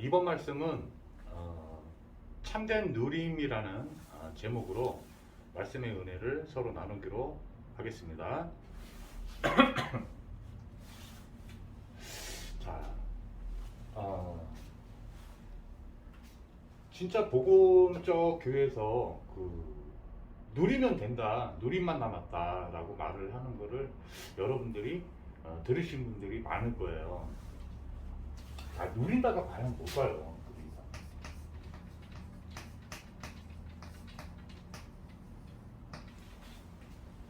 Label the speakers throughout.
Speaker 1: 이번 말씀은 참된 누림이라는 제목으로 말씀의 은혜를 서로 나누기로 하겠습니다. 자, 진짜 복음적 교회에서 누리면 된다, 누림만 남았다라고 말을 하는 거를 여러분들이 들으신 분들이 많을 거예요. 누린다가 과연 뭘까요?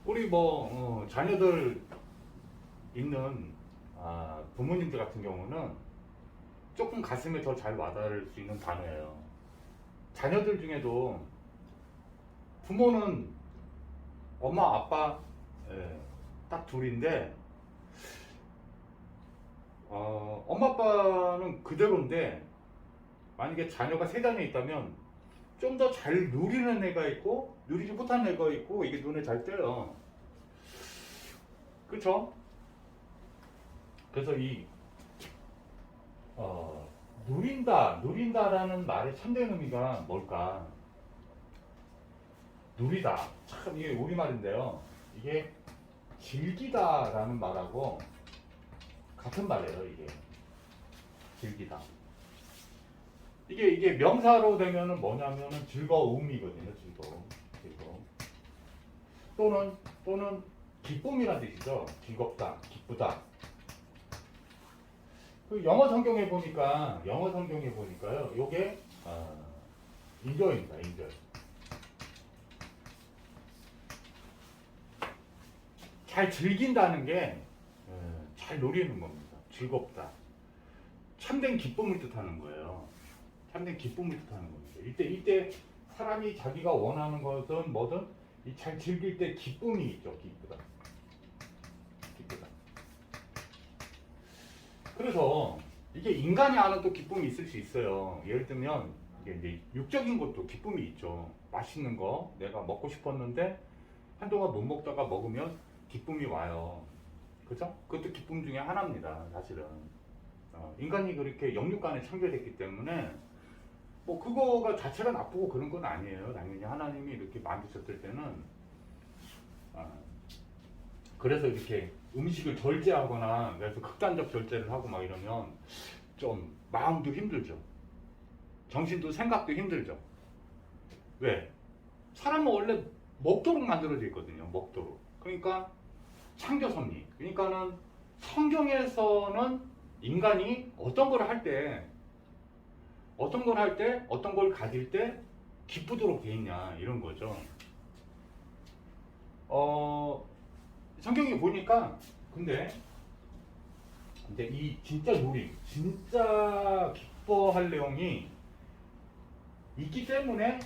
Speaker 1: 우리 자녀들 있는 부모님들 같은 경우는 조금 가슴에 더 잘 와닿을 수 있는 단어예요. 자녀들 중에도 부모는 엄마 아빠 딱 둘인데 엄마 아빠는 그대로인데 만약에 자녀가 세 자녀 있다면 좀 더 잘 누리는 애가 있고 누리지 못하는 애가 있고 이게 눈에 잘 띄어요. 그쵸? 그래서 누린다라는 말의 참된 의미가 뭘까? 누리다. 참 이게 우리말인데요. 이게 즐기다라는 말하고 같은 말이에요, 이게. 즐기다. 이게 명사로 되면은 뭐냐면은 즐거움이거든요, 즐거움. 또는 기쁨이라는 뜻이죠. 즐겁다, 기쁘다. 영어 성경에 보니까요, 요게, 인조입니다, 인조. 잘 즐긴다는 게, 잘 누리는 겁니다. 즐겁다. 참된 기쁨을 뜻하는 거예요. 참된 기쁨을 뜻하는 겁니다. 이때 사람이 자기가 원하는 것은 뭐든 잘 즐길 때 기쁨이 있죠. 기쁘다. 그래서 이게 인간이 아는 또 기쁨이 있을 수 있어요. 예를 들면 이게 이제 육적인 것도 기쁨이 있죠. 맛있는 거 내가 먹고 싶었는데 한동안 못 먹다가 먹으면 기쁨이 와요. 그죠? 그것도 기쁨 중에 하나입니다. 사실은 인간이 그렇게 영육간에 창조됐기 때문에 그거가 자체가 나쁘고 그런 건 아니에요. 당연히 하나님이 이렇게 만드셨을 때는 그래서 이렇게 음식을 절제하거나 그래서 극단적 절제를 하고 막 이러면 좀 마음도 힘들죠. 정신도 생각도 힘들죠. 왜? 사람은 원래 먹도록 만들어져 있거든요. 먹도록. 그러니까 창조 섭리. 그러니까는 성경에서는 인간이 어떤 걸 할 때 어떤 걸 가질 때 기쁘도록 돼 있냐 이런 거죠. 성경에 보니까 근데 이 진짜 누림, 진짜 기뻐할 내용이 있기 때문에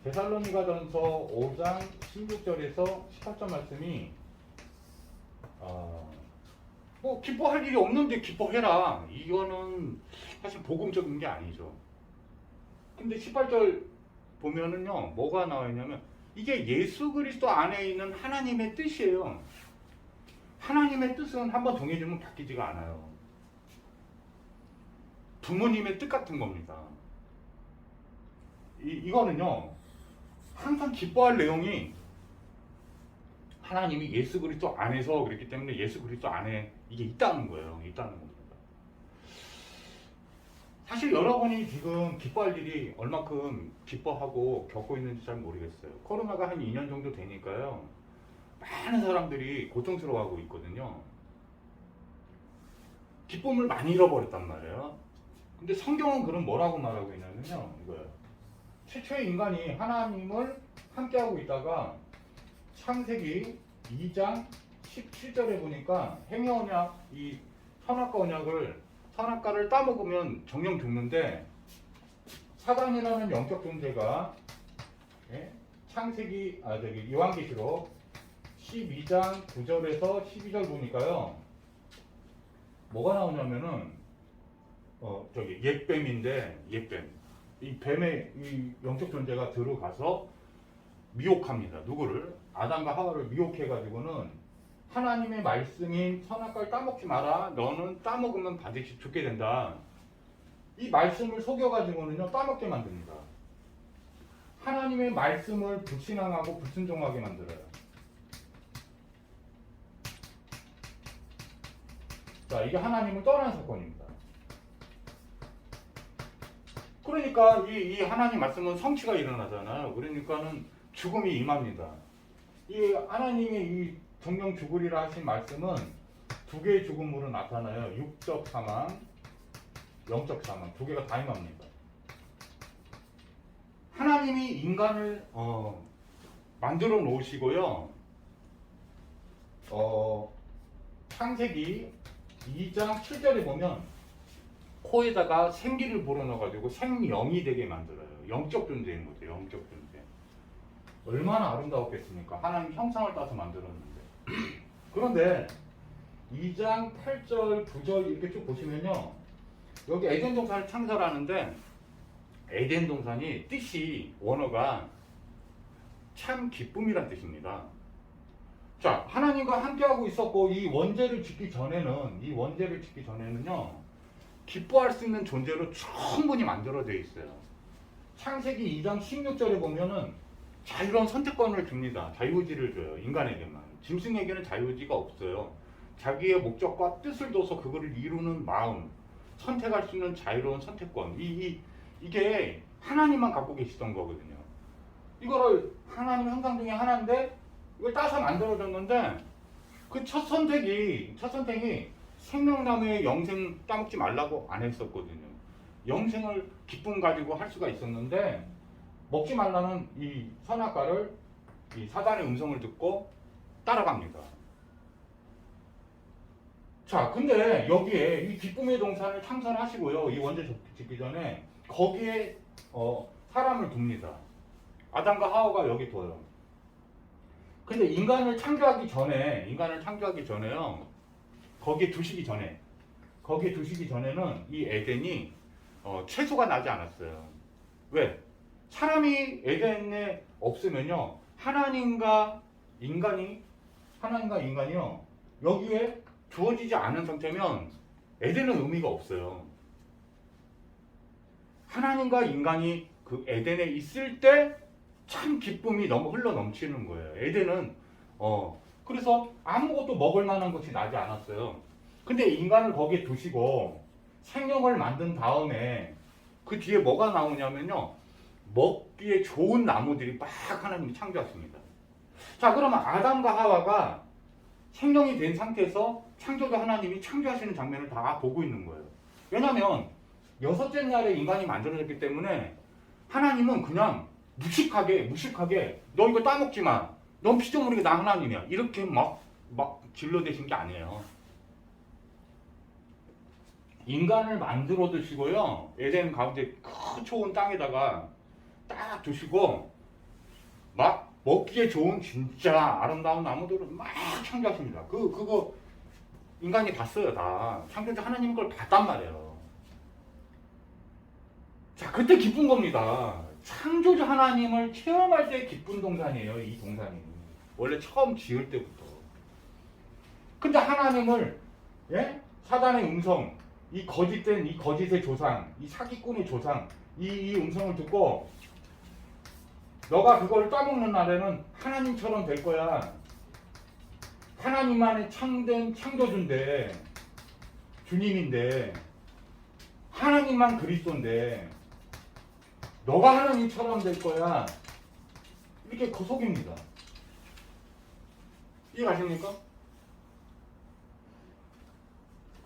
Speaker 1: 데살로니가전서 5장 16절에서 18절 말씀이 기뻐할 일이 없는데 기뻐해라. 이거는 사실 복음적인 게 아니죠. 근데 18절 보면은요, 뭐가 나와 있냐면 이게 예수 그리스도 안에 있는 하나님의 뜻이에요. 하나님의 뜻은 한번 정해지면 바뀌지가 않아요. 부모님의 뜻 같은 겁니다. 이거는요, 항상 기뻐할 내용이 하나님이 예수 그리스도 안에서 그랬기 때문에 예수 그리스도 안에 이게 있다는 거예요. 있다는 겁니다. 사실 여러분이 지금 기뻐할 일이 얼마큼 기뻐하고 겪고 있는지 잘 모르겠어요. 코로나가 한 2년 정도 되니까요. 많은 사람들이 고통스러워하고 있거든요. 기쁨을 많이 잃어버렸단 말이에요. 근데 성경은 그럼 뭐라고 말하고 있냐면요. 이거예요. 최초의 인간이 하나님을 함께하고 있다가 창세기 2장 17절에 보니까 행여언약, 이 선악과를 따먹으면 정령 죽는데 사단이라는 영적 존재가 요한계시록 12장 9절에서 12절 보니까요. 뭐가 나오냐면은 옛뱀인데 이 뱀의 이 영적 존재가 들어가서 미혹합니다. 누구를? 아담과 하와를 미혹해가지고는 하나님의 말씀인 선악과를 따먹지 마라. 너는 따먹으면 반드시 죽게 된다. 이 말씀을 속여가지고는요 따먹게 만듭니다. 하나님의 말씀을 불신앙하고 불순종하게 만들어요. 자, 이게 하나님을 떠난 사건입니다. 그러니까 이 하나님 말씀은 성취가 일어나잖아요. 그러니까는 죽음이 임합니다. 이 하나님의 이 정령 죽으리라 하신 말씀은 두 개의 죽음으로 나타나요. 육적 사망, 영적 사망, 두 개가 다 임합니다. 하나님이 인간을 만들어 놓으시고요. 창세기 2장 7절에 보면 코에다가 생기를 불어넣어가지고 생명이 되게 만들어요. 영적 존재인 거죠. 영적 존재. 얼마나 아름다웠겠습니까? 하나님 형상을 따서 만들었는데. 그런데 2장 8절, 9절 이렇게 쭉 보시면요. 여기 에덴 동산을 창설하는데 에덴 동산이 뜻이 원어가 참 기쁨이란 뜻입니다. 자, 하나님과 함께하고 있었고 이 원죄를 짓기 전에는요 기뻐할 수 있는 존재로 충분히 만들어져 있어요. 창세기 2장 16절에 보면은 자유로운 선택권을 줍니다. 자유의지를 줘요. 인간에게만. 짐승에게는 자유의지가 없어요. 자기의 목적과 뜻을 둬서 그거를 이루는 마음, 선택할 수 있는 자유로운 선택권. 이게 하나님만 갖고 계시던 거거든요. 이거를 하나님 형상 중에 하나인데 이걸 따서 만들어줬는데 그 첫 선택이 생명나무의 영생 따먹지 말라고 안 했었거든요. 영생을 기쁨 가지고 할 수가 있었는데 먹지 말라는 이 선악과를 이 사단의 음성을 듣고 따라갑니다. 자, 근데 여기에 이 기쁨의 동산을 창설하시고요. 이 원죄 짓기 전에 거기에 사람을 둡니다. 아담과 하와가 여기 둬요. 근데 인간을 창조하기 전에요. 거기에 두시기 전에는 이 에덴이 채소가 나지 않았어요. 왜? 사람이 에덴에 없으면요. 하나님과 인간이요. 여기에 주어지지 않은 상태면 에덴은 의미가 없어요. 하나님과 인간이 그 에덴에 있을 때 참 기쁨이 너무 흘러 넘치는 거예요. 에덴은 그래서 아무것도 먹을 만한 것이 나지 않았어요. 근데 인간을 거기에 두시고 생명을 만든 다음에 그 뒤에 뭐가 나오냐면요. 먹기에 좋은 나무들이 막 하나님이 창조하십니다. 자, 그러면 아담과 하와가 생명이 된 상태에서 창조주 하나님이 창조하시는 장면을 다 보고 있는 거예요. 왜냐하면 여섯째 날에 인간이 만들어졌기 때문에 하나님은 그냥 무식하게 너 이거 따먹지 마. 넌 피조물이고 나 하나님이야. 이렇게 막 질러대신 게 아니에요. 인간을 만들어 두시고요. 에덴 가운데 큰 좋은 땅에다가 딱 두시고 막 먹기에 좋은 진짜 아름다운 나무들을 막 창조하십니다. 그거 인간이 봤어요. 다. 창조주 하나님 걸 봤단 말이에요. 자, 그때 기쁜 겁니다. 창조주 하나님을 체험할 때 기쁜 동산이에요. 이 동산이. 원래 처음 지을 때부터. 근데 하나님을 사단의 음성, 이 거짓의 조상, 이 사기꾼의 조상, 이 음성을 듣고 너가 그걸 따먹는 날에는 하나님처럼 될 거야. 하나님만의 참된 창조주인데, 주님인데, 하나님만 그리스도인데, 너가 하나님처럼 될 거야. 이렇게 속입니다. 이해가십니까?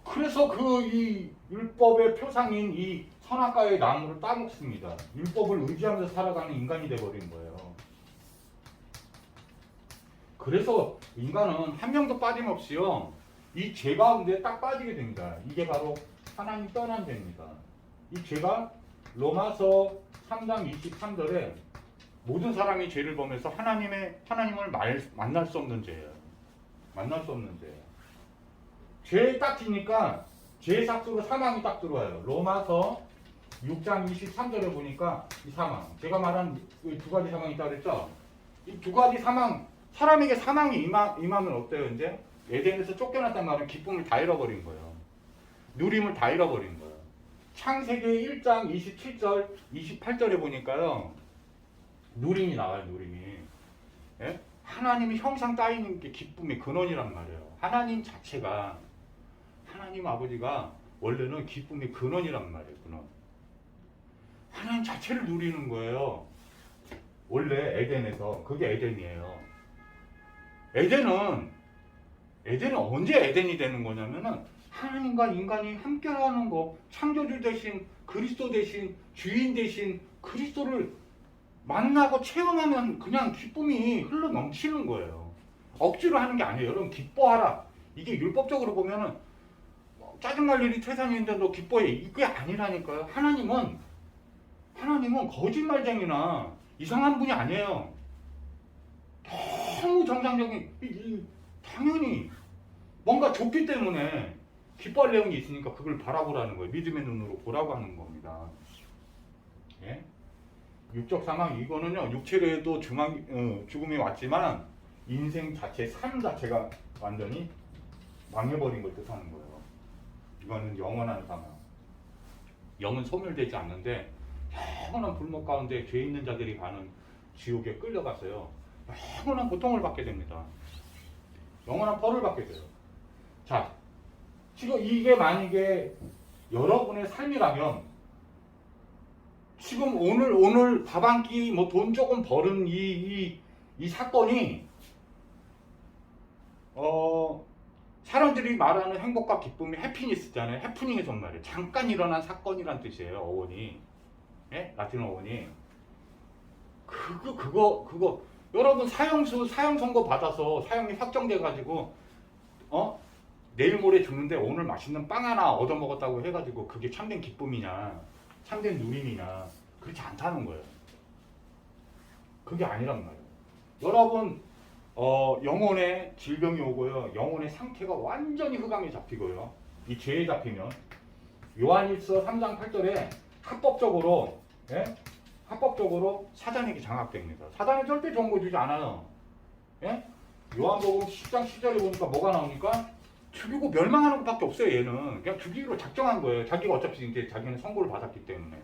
Speaker 1: 그래서 이 율법의 표상인 이 선악과의 나무를 따먹습니다. 율법을 의지하면서 살아가는 인간이 돼버린 거예요. 그래서 인간은 한 명도 빠짐없이요. 이 죄 가운데 딱 빠지게 됩니다. 이게 바로 하나님 떠난 죄입니다. 이 죄가 로마서 3장 23절에 모든 사람이 죄를 범해서 하나님을 만날 수 없는 죄예요. 만날 수 없는 죄예요. 죄에 딱 지니까 죄의 삭수로 사망이 딱 들어와요. 로마서 6장 23절에 보니까 이 사망. 제가 말한 두 가지 사망이 있다고 그랬죠? 이 두 가지 사망, 사람에게 사망이 임하면 어때요, 이제? 에덴에서 쫓겨났단 말은 기쁨을 다 잃어버린 거예요. 누림을 다 잃어버린 거예요. 창세기 1장 27절, 28절에 보니까요. 누림이 나와요, 누림이. 예? 하나님이 형상 따위는 게 기쁨의 근원이란 말이에요. 하나님 자체가, 하나님 아버지가 원래는 기쁨의 근원이란 말이에요, 근원. 하나님 자체를 누리는 거예요. 원래 에덴에서. 그게 에덴이에요. 에덴은 언제 에덴이 되는 거냐면은 하나님과 인간이 함께하는 거, 창조주 대신 그리스도 대신 주인 대신 그리스도를 만나고 체험하면 그냥 기쁨이 흘러 넘치는 거예요. 억지로 하는 게 아니에요. 여러분 기뻐하라. 이게 율법적으로 보면은 짜증날 일이 태산인데 너 기뻐해. 이게 아니라니까요. 하나님은 거짓말쟁이나 이상한 분이 아니에요. 너무 정상적인, 당연히 뭔가 좋기 때문에 기뻐할 내용이 있으니까 그걸 바라보라는 거예요. 믿음의 눈으로 보라고 하는 겁니다. 예? 육적 사망, 이거는요, 육체로도 죽음이 왔지만 인생 자체, 삶 자체가 완전히 망해버린 걸 뜻하는 거예요. 이거는 영원한 사망. 영은 소멸되지 않는데 영원한 불목 가운데 죄 있는 자들이 가는 지옥에 끌려가서요, 영원한 고통을 받게 됩니다. 영원한 벌을 받게 돼요. 자, 지금 이게 만약에 여러분의 삶이라면, 지금 오늘 밥 한 끼, 뭐 돈 조금 버는 이 사건이, 사람들이 말하는 행복과 기쁨이 해피니스잖아요. 해프닝의 정말이에요. 잠깐 일어난 사건이란 뜻이에요. 어원이. 예? 라틴 어원이. 그거. 여러분 사형 선고 받아서 사형이 확정돼가지고, 내일 모레 죽는데 오늘 맛있는 빵 하나 얻어먹었다고 해가지고 그게 참된 기쁨이냐, 참된 누림이냐, 그렇지 않다는 거예요. 그게 아니란 말이에요. 여러분, 영혼에 질병이 오고요, 영혼의 상태가 완전히 흑암에 잡히고요, 이 죄에 잡히면 요한일서 3장 8절에 합법적으로, 예? 합법적으로 사단에게 장악됩니다. 사단은 절대 좋은 거 주지 않아요. 예? 요한복음 10장 10절에 보니까 뭐가 나오니까 죽이고 멸망하는 것밖에 없어요. 얘는 그냥 죽이기로 작정한 거예요. 자기가 어차피 이제 자기는 선고를 받았기 때문에.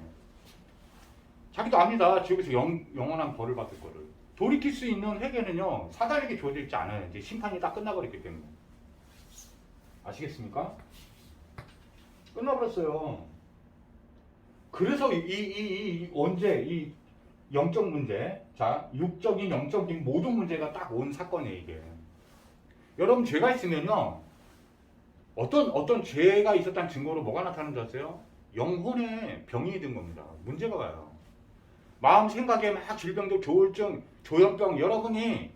Speaker 1: 자기도 압니다. 지옥에서 영원한 벌을 받을 거를. 돌이킬 수 있는 회개는요, 사단에게 주어져 있지 않아요. 이제 심판이 다 끝나버렸기 때문에. 아시겠습니까? 끝나버렸어요. 그래서 이 영적 문제, 자, 육적인 영적인 모든 문제가 딱 온 사건이에요, 이게. 여러분, 죄가 있으면요, 어떤 죄가 있었다는 증거로 뭐가 나타나는 줄 아세요? 영혼에 병이 든 겁니다. 문제가 와요. 마음 생각에 막 질병도 조울증, 조현병, 여러분이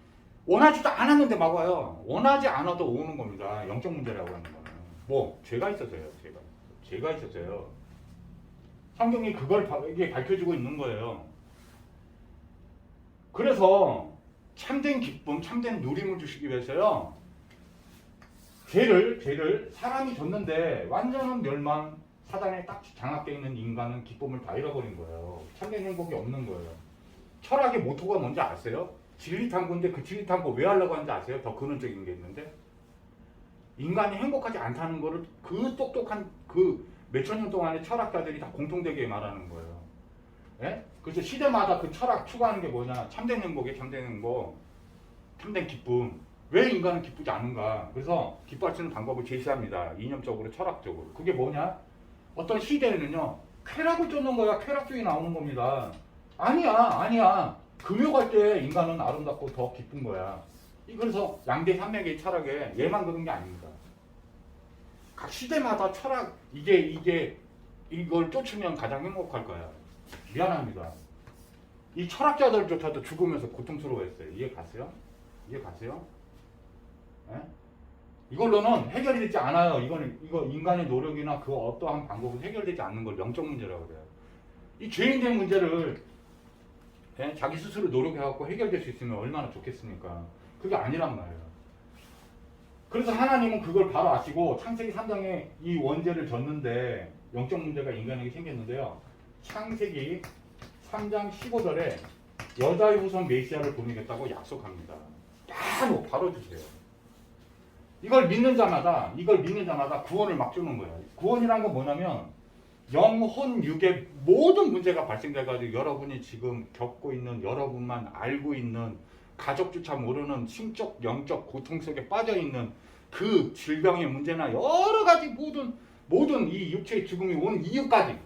Speaker 1: 원하지도 않았는데 막 와요. 원하지 않아도 오는 겁니다. 영적 문제라고 하는 거는. 뭐 죄가 있어서요. 죄가 있어서요. 성경이 그걸 이게 밝혀주고 있는 거예요. 그래서 참된 기쁨, 참된 누림을 주시기 위해서요, 죄를 사람이 졌는데 완전한 멸망, 사단에 딱 장악되어 있는 인간은 기쁨을 다 잃어버린 거예요. 참된 행복이 없는 거예요. 철학의 모토가 뭔지 아세요? 진리탐구인데 그 진리탐구 왜 하려고 하는지 아세요? 더 근원적인 게 있는데, 인간이 행복하지 않다는 거를 그 똑똑한 그 몇천 년 동안의 철학자들이 다 공통되게 말하는 거예요. 예? 그래서 시대마다 그 철학 추구하는 게 뭐냐? 참된 행복에 참된 행복, 참된 기쁨. 왜 인간은 기쁘지 않은가? 그래서 기뻐할 수 있는 방법을 제시합니다. 이념적으로, 철학적으로. 그게 뭐냐? 어떤 시대에는요, 쾌락을 쫓는 거야. 쾌락주의 나오는 겁니다. 아니야. 금욕할 때 인간은 아름답고 더 기쁜 거야. 그래서 양대 산맥의 철학에 얘만 그런 게 아닙니다. 각 시대마다 철학, 이걸 쫓으면 가장 행복할 거야. 미안합니다. 이 철학자들조차도 죽으면서 고통스러워했어요. 이해 가세요? 예? 이걸로는 해결이 되지 않아요. 이거 인간의 노력이나 그 어떠한 방법은 해결되지 않는 걸 영적 문제라고 그래요. 이 죄인된 문제를, 예? 자기 스스로 노력해갖고 해결될 수 있으면 얼마나 좋겠습니까? 그게 아니란 말이에요. 그래서 하나님은 그걸 바로 아시고 창세기 3장에 이 원죄를 졌는데 영적 문제가 인간에게 생겼는데요. 창세기 3장 15절에 여자의 후손 메시아를 보내겠다고 약속합니다. 바로 주세요. 이걸 믿는 자마다 구원을 막 주는 거예요. 구원이란 건 뭐냐면 영혼 육의 모든 문제가 발생돼가지고 여러분이 지금 겪고 있는, 여러분만 알고 있는, 가족조차 모르는 심적 영적 고통 속에 빠져 있는 그 질병의 문제나 여러 가지 모든 이 육체의 죽음이 온 이유까지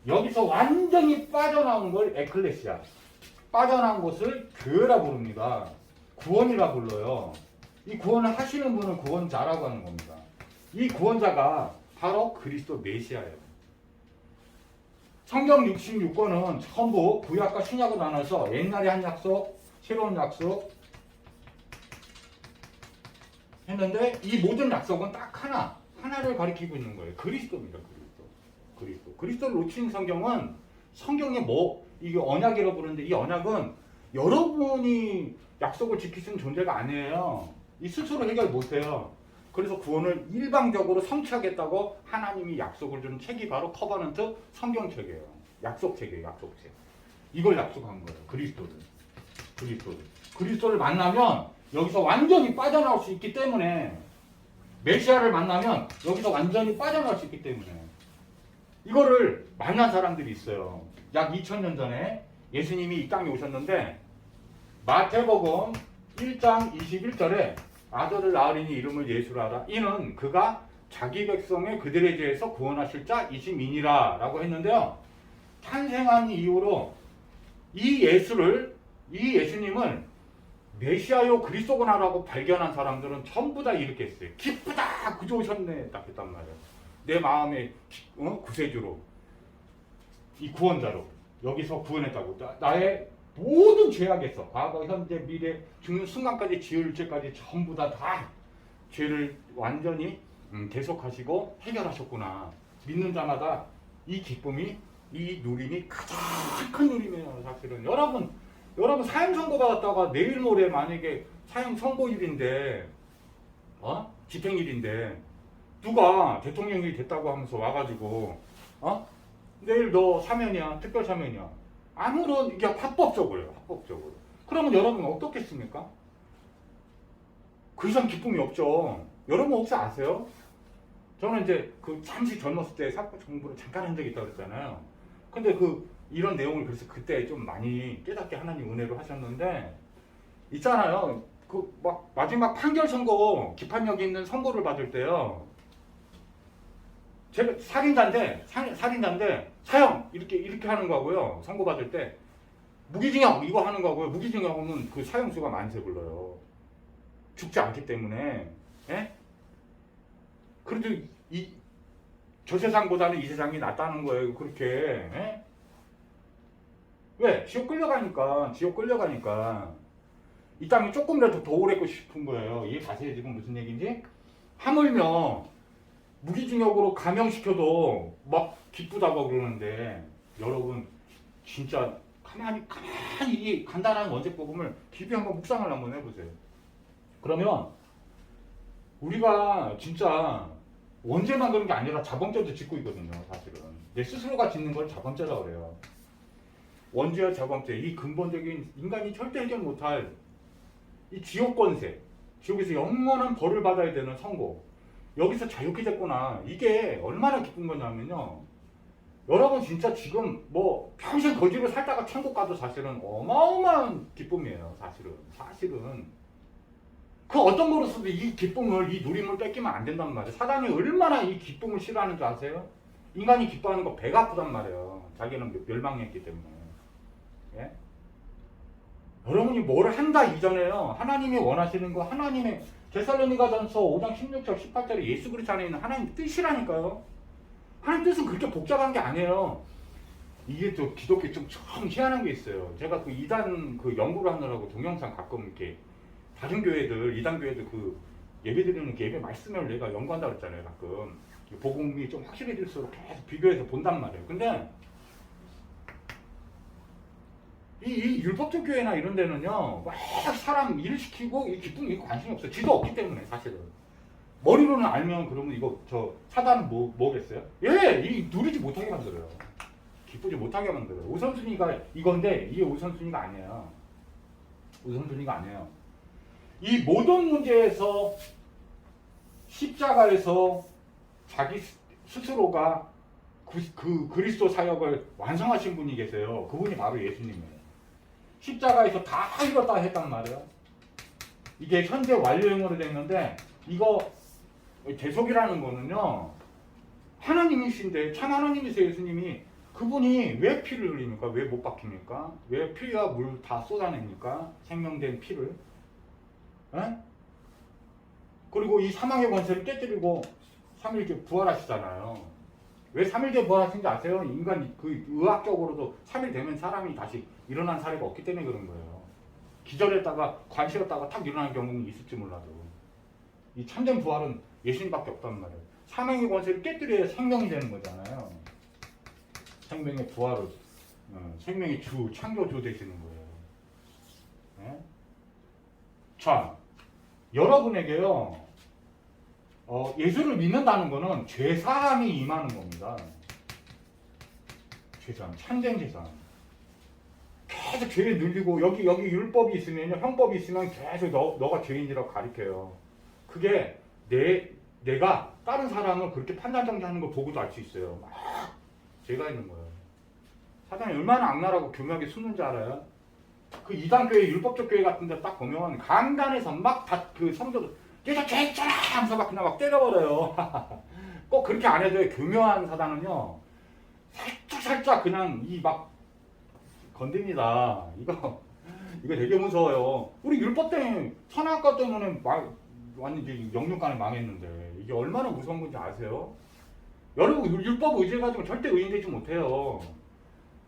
Speaker 1: 여기서 완전히 빠져나오는 걸 에클레시아, 빠져나온 것을 교회라 부릅니다. 구원이라 불러요. 이 구원을 하시는 분은 구원자라고 하는 겁니다. 이 구원자가 바로 그리스도 메시아예요. 성경 66권은 전부 구약과 신약으로 나눠서 옛날에 한 약속, 새로운 약속 했는데 이 모든 약속은 딱 하나를 가리키고 있는 거예요. 그리스도입니다. 그리스도를 놓친 성경은 성경에 이게 언약이라고 부르는데 이 언약은 여러분이 약속을 지킬 수 있는 존재가 아니에요. 이 스스로 해결 못해요. 그래서 구원을 일방적으로 성취하겠다고 하나님이 약속을 주는 책이 바로 커버넌트 성경책이에요. 약속책이에요. 약속책. 이걸 약속한 거예요. 그리스도를 만나면 여기서 완전히 빠져나올 수 있기 때문에, 메시아를 만나면 여기서 완전히 빠져나올 수 있기 때문에 이거를 만난 사람들이 있어요. 약 2000년 전에 예수님이 이 땅에 오셨는데 마태복음 1장 21절에 아들을 낳으리니 이름을 예수라 하라. 이는 그가 자기 백성의 그들의 죄에서 구원하실 자이심이니라 라고 했는데요. 탄생한 이후로 이 예수님을 메시아요 그리스도구나라고 발견한 사람들은 전부 다 이렇게 했어요. 기쁘다 그저 오셨네 딱 했단 말이에요. 내 마음의 구세주로, 이 구원자로 여기서 구원했다고. 나의 모든 죄악에서 과거 현재 미래 죽는 순간까지 지을 죄까지 전부 다 죄를 완전히 대속하시고 해결하셨구나. 믿는 자마다 이 기쁨이, 이 누림이 가장 큰 누림이에요. 사실은 여러분 사형 선고 받았다가 내일 모레 만약에 사형 선고일인데 집행일인데 누가 대통령이 됐다고 하면서 와가지고 내일 너 사면이야, 특별 사면이야, 아무런, 이게 합법적으로요. 그러면 여러분은 어떻겠습니까? 그 이상 기쁨이 없죠. 여러분 혹시 아세요? 저는 이제 그 잠시 젊었을 때 사법 공부를 잠깐 한 적이 있다고 그랬잖아요. 근데 이런 내용을 그래서 그때 좀 많이 깨닫게 하나님 은혜로 하셨는데, 있잖아요. 막 마지막 판결 선고, 기판력이 있는 선고를 받을 때요. 제가 살인자인데 사형 이렇게 하는 거고요. 선고 받을 때 무기징역 이거 하는 거고요. 무기징역은 그 사형수가 만세 불러요. 죽지 않기 때문에. 예? 그래도 저 세상보다는 이 세상이 낫다는 거예요. 그렇게. 예? 왜? 지옥 끌려가니까. 이 땅이 조금이라도 더 오래 있고 싶은 거예요. 이해 가세요? 지금 무슨 얘기인지? 하물며 무기징역으로 감형시켜도 막 기쁘다고 그러는데, 여러분 진짜 가만히 이 간단한 원죄복음을 깊이 한번 묵상을 한번 해보세요. 그러면 우리가 진짜 원죄만 그런 게 아니라 자범죄도 짓고 있거든요. 사실은 내 스스로가 짓는 걸 자범죄라고 그래요. 원죄와 자범죄, 이 근본적인 인간이 절대 해결 못할 이 지옥 권세, 지옥에서 영원한 벌을 받아야 되는 선고, 여기서 자유케 됐구나. 이게 얼마나 기쁜 거냐면요. 여러분 진짜 지금 평생 거지로 살다가 천국 가도 사실은 어마어마한 기쁨이에요. 사실은. 그 어떤 거로서도 이 기쁨을, 이 누림을 뺏기면 안 된단 말이에요. 사단이 얼마나 이 기쁨을 싫어하는 줄 아세요? 인간이 기뻐하는 거 배가 아프단 말이에요. 자기는 멸망했기 때문에. 예? 여러분이 뭘 한다 이전에요. 하나님이 원하시는 거, 하나님의 데살로니가전서 5장 16절 18절에 예수 그리스도 안에 있는 하나님 뜻이라니까요. 하나님 뜻은 그렇게 복잡한 게 아니에요. 이게 또 기독교 좀 희한한 게 있어요. 제가 이단 연구를 하느라고 동영상 가끔 이렇게 다른 교회들, 이단 교회들 예배 드리는 게 예배 말씀을 내가 연구한다고 했잖아요. 가끔 복음이 좀 확실해질수록 계속 비교해서 본단 말이에요. 근데 이 율법적 교회나 이런 데는요, 막 사람 일 시키고 이 기쁨이 관심이 없어요. 지도 없기 때문에. 사실은 머리로는 알면 그러면 이거 사단은 뭐겠어요? 이 누리지 못하게 만들어요. 기쁘지 못하게 만들어요. 우선순위가 이건데 이게 우선순위가 아니에요. 이 모든 문제에서 십자가에서 자기 스스로가 그 그리스도 사역을 완성하신 분이 계세요. 그분이 바로 예수님이에요. 십자가에서 다 이뤘다 했단 말이에요. 이게 현재 완료형으로 됐는데 이거 대속이라는 거는요. 하나님이신데 참 하나님이세요. 예수님이. 그분이 왜 피를 흘립니까? 왜 못 박힙니까? 왜 피와 물 다 쏟아냅니까? 생명된 피를. 에? 그리고 이 사망의 권세를 깨뜨리고 3일째 부활하시잖아요. 왜 3일째 부활하신지 아세요? 인간 그 의학적으로도 3일 되면 사람이 다시 일어난 사례가 없기 때문에 그런 거예요. 기절했다가 관시었다가 탁 일어나는 경우는 있을지 몰라도 이 참된 부활은 예수님밖에 없단 말이에요. 사망의 권세를 깨뜨려야 생명이 되는 거잖아요. 생명의 부활을 생명의 주, 창조주 되시는 거예요. 네? 자, 여러분에게요. 예수를 믿는다는 거는 죄사함이 임하는 겁니다. 죄사함, 참된 죄사함. 계속 죄를 늘리고 여기 율법이 있으면요, 형법이 있으면 계속 너가 죄인이라고 가리켜요. 그게 내가 다른 사람을 그렇게 판단정지하는 걸 보고도 알 수 있어요. 막 죄가 있는 거예요. 사단이 얼마나 악랄하고 교묘하게 숨는지 알아요? 그 이단교회, 율법적 교회 같은 데 딱 보면 강단에서 막 다 그 성도들 얘가 죄 있잖아 하면서 막 그냥 막 때려버려요. 꼭 그렇게 안 해도 교묘한 사단은요, 살짝 그냥 이 막 건드립니다. 이거 되게 무서워요. 우리 율법 때문에, 선악과 때문에 완전히 영육간에 망했는데 이게 얼마나 무서운 건지 아세요? 여러분 율법 의지해가지고 절대 의인되지 못해요.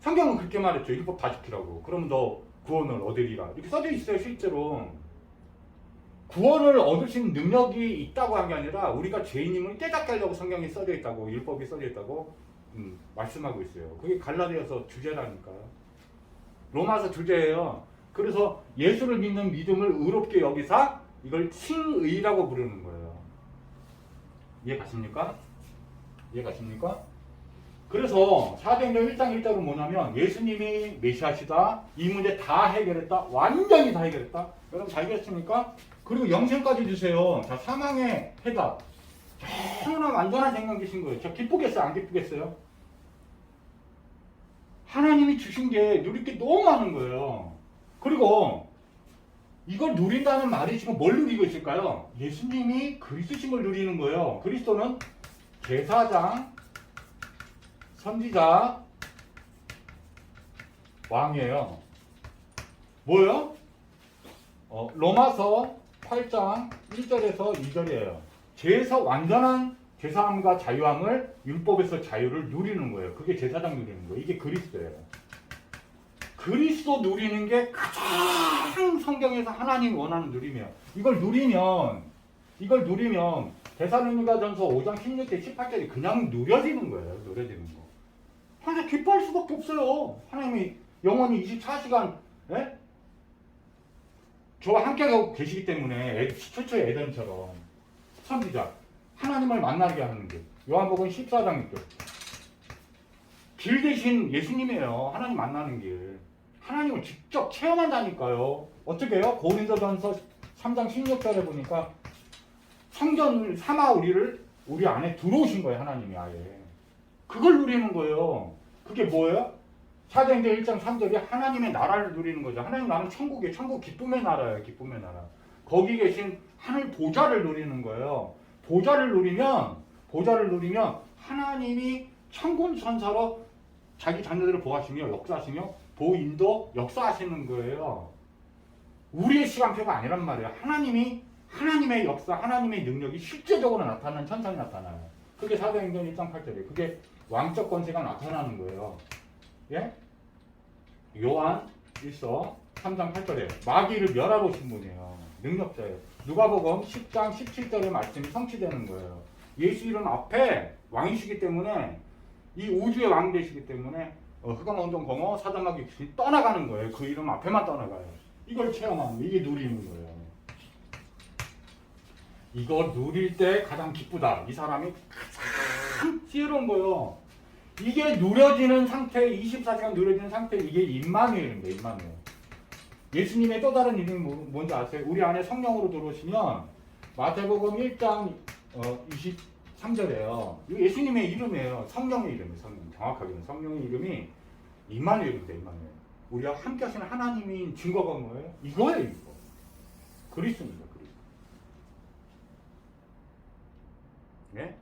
Speaker 1: 성경은 그렇게 말했죠. 율법 다 지키라고. 그러면 너 구원을 얻으리라. 이렇게 써져 있어요. 실제로. 구원을 얻을 수 있는 능력이 있다고 한 게 아니라 우리가 죄인임을 깨닫게 하려고 성경에 써져 있다고, 율법이 써져 있다고 말씀하고 있어요. 그게 갈라디아서 주제라니까요. 로마서 주제예요. 그래서 예수를 믿는 믿음을 의롭게 여기사 이걸 칭의라고 부르는 거예요. 이해 가십니까? 이해 가십니까? 그래서 사도행전 1장 1절은 뭐냐면 예수님이 메시아시다. 이 문제 다 해결했다. 완전히 다 해결했다. 여러분 잘 해결했습니까? 그리고 영생까지 주세요. 자, 사망의 해답. 영원한 완전한 생명이신 거예요. 자, 기쁘겠어요? 안 기쁘겠어요? 하나님이 주신 게 누릴 게 너무 많은 거예요. 그리고 이걸 누린다는 말이 지금 뭘 누리고 있을까요? 예수님이 그리스도신 걸 누리는 거예요. 그리스도는 제사장, 선지자, 왕이에요. 뭐예요? 로마서 8장 1절에서 2절이에요. 완전한 제사함과 자유함을, 율법에서 자유를 누리는 거예요. 그게 제사장 누리는 거예요. 이게 그리스도예요. 그리스도 누리는 게 가장 성경에서 하나님이 원하는 누림이에요. 이걸 누리면 데살로니가전서 5장 16절 18절이 그냥 누려지는 거예요. 누려지는 거. 하나님 기뻐할 수밖에 없어요. 하나님이 영원히 24시간 저와 함께 하고 계시기 때문에 최초의 에덴처럼 선지자 하나님을 만나게 하는 게 요한복음 14장 6절 길 대신 예수님이에요. 하나님 만나는 길. 하나님을 직접 체험한다니까요. 어떻게 해요? 고린도전서 3장 16절에 보니까 성전을 삼아 우리 안에 들어오신 거예요. 하나님이 아예. 그걸 누리는 거예요. 그게 뭐예요? 사도행전 1장 3절이 하나님의 나라를 누리는 거죠. 하나님 나라는 천국이에요. 천국 기쁨의 나라예요. 기쁨의 나라. 거기 계신 하늘 보좌를 누리는 거예요. 보좌를 누리면 하나님이 천군천사로 자기 자녀들을 보호하시며 역사하시며 보인도 역사하시는 거예요. 우리의 시간표가 아니란 말이에요. 하나님의 역사, 하나님의 능력이 실제적으로 나타나는 천상이 나타나요. 그게 사도행전 1장 8절이에요. 그게 왕적 권세가 나타나는 거예요. 예? 요한 1서 3장 8절에 마귀를 멸하러 오신 분이에요. 능력자예요. 누가복음 10장 17절의 말씀이 성취되는 거예요. 예수 이름 앞에 왕이시기 때문에 이 우주의 왕 되시기 때문에 흑암원정 공허 사단마귀 귀신이 떠나가는 거예요. 그 이름 앞에만 떠나가요. 이걸 체험하는 이게 누리는 거예요. 이거 누릴 때 가장 기쁘다. 이 사람이 가장 지혜로운 거예요. 이게 누려지는 상태, 24시간 누려지는 상태, 이게 임마누엘입니다. 임마누엘. 예수님의 또 다른 이름이 뭔지 아세요? 우리 안에 성령으로 들어오시면 마태복음 1장 23절에요. 예수님의 이름이에요. 성령의 이름이에요. 정확하게는 성령의 이름이 임마누엘인데, 임마누엘. 우리와 함께 하시는 하나님인 증거가 뭐예요? 이거예요, 이거. 그리스도입니다, 그리스도. 예?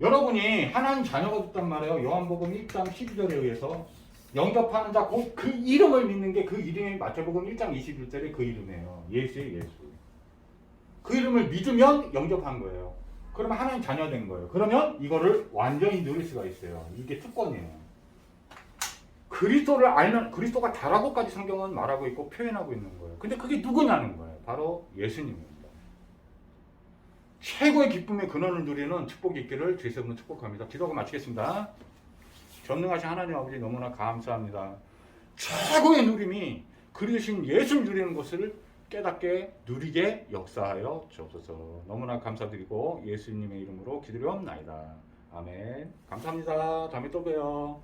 Speaker 1: 여러분이 하나님 자녀가 됐단 말이에요. 요한복음 1장 12절에 의해서 영접하는 자, 그 이름을 믿는 게 그 이름이 마태복음 1장 21절에 그 이름이에요. 예수의 예수. 그 이름을 믿으면 영접한 거예요. 그러면 하나님 자녀 된 거예요. 그러면 이거를 완전히 누릴 수가 있어요. 이게 특권이에요. 그리스도를 알면, 그리스도가 다라고까지 성경은 말하고 있고 표현하고 있는 거예요. 근데 그게 누구냐는 거예요. 바로 예수님입니다. 최고의 기쁨의 근원을 누리는 축복이 있기를 주의 이름으로 축복합니다. 기도하고 마치겠습니다. 전능하신 하나님 아버지 너무나 감사합니다. 최고의 누림이 그리신 예수를 누리는 것을 깨닫게 누리게 역사하여 주옵소서. 너무나 감사드리고 예수님의 이름으로 기도하옵나이다. 아멘. 감사합니다. 다음에 또 봬요.